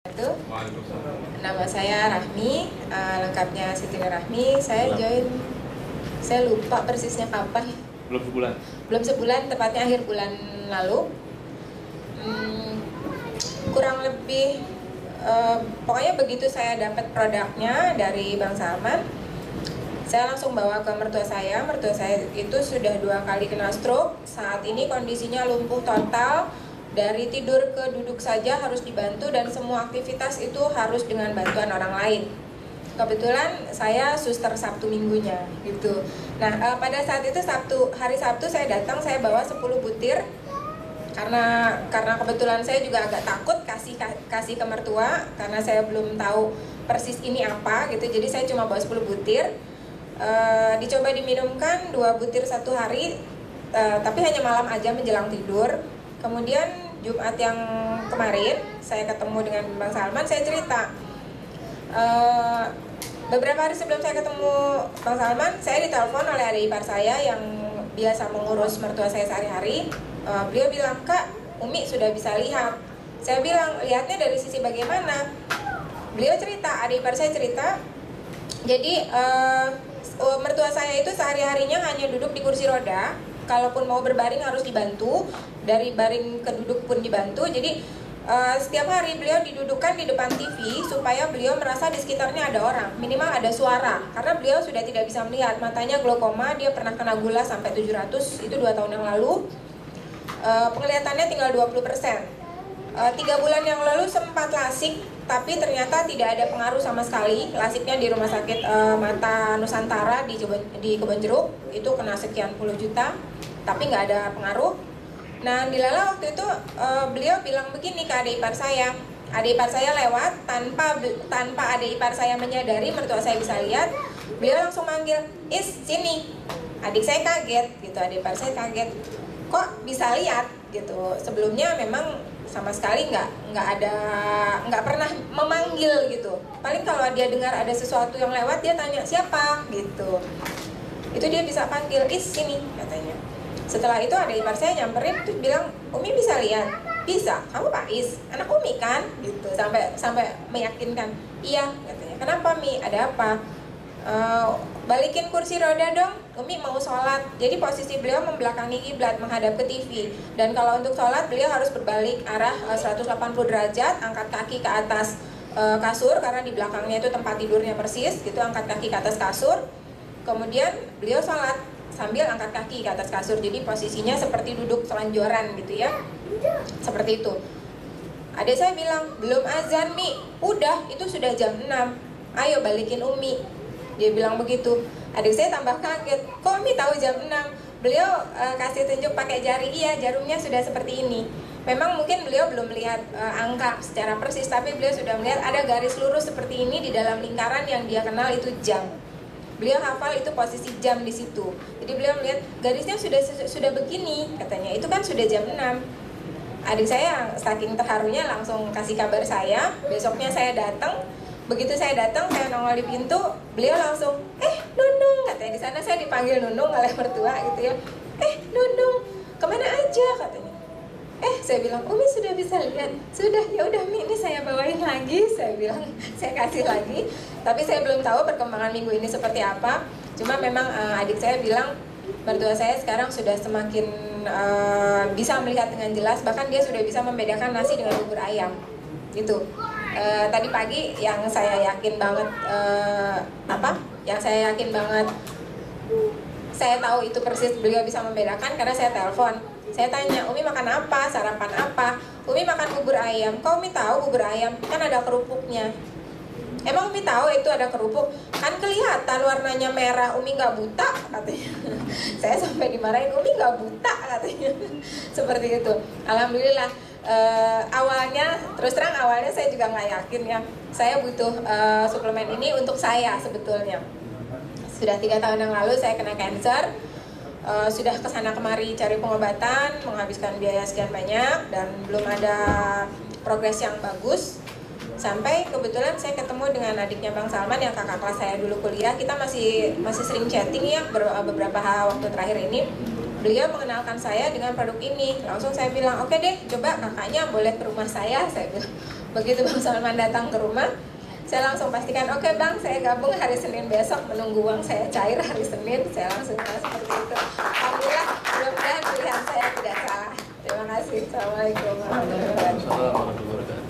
Itu nama saya Rahmi, lengkapnya Siti Rahmi. Saya lupa persisnya kapan. Belum sebulan, tepatnya akhir bulan lalu. Kurang lebih, pokoknya begitu saya dapat produknya dari Bang Salman, saya langsung bawa ke mertua saya. Mertua saya itu sudah 2 kali kena stroke. Saat ini kondisinya lumpuh total. Dari tidur ke duduk saja harus dibantu, dan semua aktivitas itu harus dengan bantuan orang lain. Kebetulan saya suster Sabtu minggunya gitu. Nah, pada saat itu hari Sabtu saya datang, saya bawa 10 butir karena kebetulan saya juga agak takut kasih ke mertua karena saya belum tahu persis ini apa gitu. Jadi saya cuma bawa 10 butir. Dicoba diminumkan 2 butir 1 hari, tapi hanya malam aja menjelang tidur. Kemudian Jumat yang kemarin saya ketemu dengan Bang Salman, saya cerita. Beberapa hari sebelum saya ketemu Bang Salman, saya ditelepon oleh adik ipar saya yang biasa mengurus mertua saya sehari-hari. Beliau bilang, "Kak, Umi sudah bisa lihat." Saya bilang, "Lihatnya dari sisi bagaimana?" Beliau cerita, adik ipar saya cerita. Jadi mertua saya itu sehari-harinya hanya duduk di kursi roda. Kalaupun mau berbaring harus dibantu, dari baring ke duduk pun dibantu. Jadi setiap hari beliau didudukkan di depan TV supaya beliau merasa di sekitarnya ada orang, minimal ada suara. Karena beliau sudah tidak bisa melihat, matanya glaukoma, dia pernah kena gula sampai 700, itu 2 tahun yang lalu. Penglihatannya tinggal 20%. 3 bulan yang lalu sempat lasik, tapi ternyata tidak ada pengaruh sama sekali. Lasiknya di rumah sakit Mata Nusantara di Kebonjeruk, itu kena sekian puluh juta, tapi nggak ada pengaruh. Nah, dilala waktu itu beliau bilang begini ke adik ipar saya. Adik ipar saya lewat, tanpa adik ipar saya menyadari mertua saya bisa lihat, beliau langsung manggil, "Is, sini." Adik saya kaget gitu, adik ipar saya kaget. Kok bisa lihat gitu? Sebelumnya memang sama sekali nggak pernah memanggil gitu. Paling kalau dia dengar ada sesuatu yang lewat, dia tanya siapa gitu. Itu dia bisa panggil, "Is, sini," katanya. Setelah itu ada ipar saya nyamperin tuh bilang, "Umi bisa lihat?" "Bisa." "Kamu Pak Is, anak Umi kan?" Gitu. Sampai meyakinkan. "Iya," katanya. "Kenapa Mi? Ada apa?" "Balikin kursi roda dong, Umi mau sholat." Jadi posisi beliau membelakangi kiblat, menghadap ke TV. Dan kalau untuk sholat beliau harus berbalik arah 180 derajat, angkat kaki ke atas kasur, karena di belakangnya itu tempat tidurnya persis gitu, angkat kaki ke atas kasur. Kemudian beliau sholat sambil angkat kaki ke atas kasur. Jadi posisinya seperti duduk selonjoran gitu ya, seperti itu. Adik saya bilang, "Belum azan Mi." "Udah, itu sudah jam 6. Ayo balikin Umi." Dia bilang begitu. Adik saya tambah kaget, "Kok Umi tahu jam 6? Beliau kasih tunjuk pakai jari. "Iya, jarumnya sudah seperti ini." Memang mungkin beliau belum melihat angka secara persis, tapi beliau sudah melihat ada garis lurus seperti ini di dalam lingkaran yang dia kenal itu jam. Beliau hafal itu posisi jam di situ. Jadi beliau melihat garisnya sudah begini, katanya. Itu kan sudah jam 6. Adik saya saking terharunya langsung kasih kabar saya. Besoknya saya datang. Begitu saya datang, saya nongol di pintu, beliau langsung, "Nunung," katanya. Di sana saya dipanggil Nunung oleh mertua gitu ya. "Nunung, kemana aja?" katanya. Saya bilang, "Umi sudah bisa lihat." "Sudah, ya udah Mi, ini saya bawain lagi." Saya bilang, saya kasih lagi. Tapi saya belum tahu perkembangan minggu ini seperti apa. Cuma memang adik saya bilang mertua saya sekarang sudah semakin bisa melihat dengan jelas. Bahkan dia sudah bisa membedakan nasi dengan bubur ayam gitu. Tadi pagi yang saya yakin banget saya tahu itu persis beliau bisa membedakan karena saya telepon. Saya tanya, "Umi makan apa? Sarapan apa?" "Umi makan bubur ayam." "Kok Umi tahu bubur ayam? Kan ada kerupuknya." "Emang Umi tahu itu ada kerupuk? Kan kelihatan warnanya merah. Umi nggak buta," katanya. Saya sampai dimarahin, "Umi nggak buta," katanya. Seperti itu. Alhamdulillah. Terus terang awalnya saya juga nggak yakin ya. Saya butuh suplemen ini untuk saya sebetulnya. Sudah 3 tahun yang lalu saya kena cancer. Sudah kesana kemari cari pengobatan, menghabiskan biaya sekian banyak dan belum ada progres yang bagus. Sampai kebetulan saya ketemu dengan adiknya Bang Salman yang kakak kelas saya dulu kuliah. Kita masih sering chatting ya beberapa waktu terakhir ini. Beliau mengenalkan saya dengan produk ini. Langsung saya bilang, "Oke deh, coba kakaknya boleh ke rumah saya." Saya bilang, Begitu Bang Salman datang ke rumah, saya langsung pastikan, oke Bang, saya gabung hari Senin besok, menunggu uang saya cair hari Senin, saya langsung seperti itu. Alhamdulillah, mudah-mudahan pilihan saya tidak salah. Terima kasih. Assalamualaikum warahmatullahi wabarakatuh.